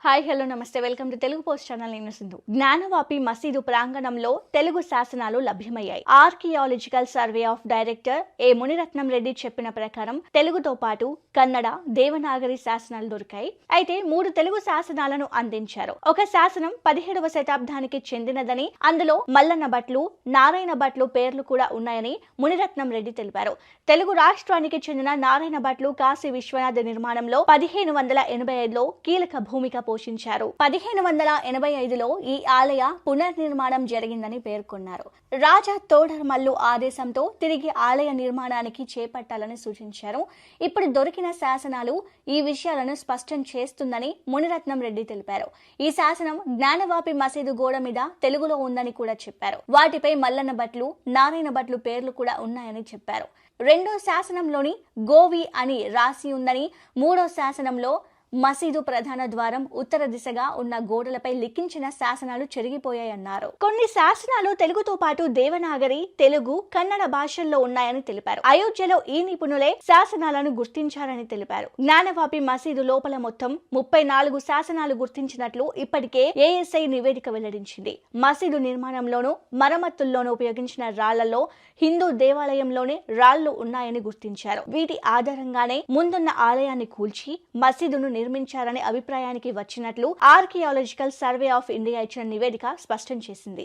Hi hello నమస్తే welcome to Telugu post channel. నేను సింధు. జ్ఞానవాపి మసీదు ప్రాంగణంలో తెలుగు శాసనాలు లభ్యమయ్యాయి. ఆర్కియాలజికల్ సర్వే ఆఫ్ డైరెక్టర్ ఏ మునిరత్నం రెడ్డి చెప్పిన ప్రకారం తెలుగుతో పాటు కన్నడ, దేవనాగరి శాసనాలు దొరికాయి. అయితే 3 తెలుగు శాసనాలను అందించారు. ఒక శాసనం 17వ శతాబ్దానికి చెందినదని, అందులో మల్లన్న భట్లు, నారాయణ భట్లు పేర్లు కూడా ఉన్నాయని మునిరత్నం రెడ్డి తెలిపారు. తెలుగు రాష్ట్రానికి చెందిన నారాయణ భట్లు కాశీ విశ్వనాథ నిర్మాణంలో 1585లో కీలక భూమిక పోషించారు. 1585లో ఈ ఆలయ పునర్నిర్మాణం జరిగిందని పేర్కొన్నారు. రాజా తోడర్మల్లు ఆదేశంతో తిరిగి ఆలయ నిర్మాణానికి చేపట్టాలని సూచించారు. ఇప్పుడు దొరికిన శాసనాలు ఈ విషయాలను స్పష్టం చేస్తుందని మునిరత్నం రెడ్డి తెలిపారు. ఈ శాసనం జ్ఞానవాపి మసీదు గోడ మీద తెలుగులో ఉందని కూడా చెప్పారు. వాటిపై మల్లన్న భట్లు, నారాయణ భట్లు పేర్లు కూడా ఉన్నాయని చెప్పారు. రెండో శాసనంలోని గోవి అని రాసి ఉందని, మూడో శాసనంలో మసీదు ప్రధాన ద్వారం ఉత్తర దిశగా ఉన్న గోడలపై లిఖించిన శాసనాలు చెరిగిపోయాయన్నారు. కొన్ని శాసనాలు తెలుగుతో పాటు దేవనాగరి, తెలుగు, కన్నడ భాషల్లో ఉన్నాయని తెలిపారు. అయోధ్యలో ఈ నిపుణులే శాసనాలను గుర్తించారని తెలిపారు. జ్ఞానవాపి మసీదు లోపల మొత్తం 34 శాసనాలు గుర్తించినట్లు ఇప్పటికే ఏఎస్ఐ నివేదిక వెల్లడించింది. మసీదు నిర్మాణంలోనూ మరమ్మతుల్లోనూ ఉపయోగించిన రాళ్లలో హిందూ దేవాలయంలోనే రాళ్లు ఉన్నాయని గుర్తించారు. వీటి ఆధారంగానే ముందున్న ఆలయాన్ని కూల్చి మసీదును నిర్మించారనే అభిప్రాయానికి వచ్చినట్లు ఆర్కియాలజికల్ సర్వే ఆఫ్ ఇండియా ఇచ్చిన నివేదిక స్పష్టం చేసింది.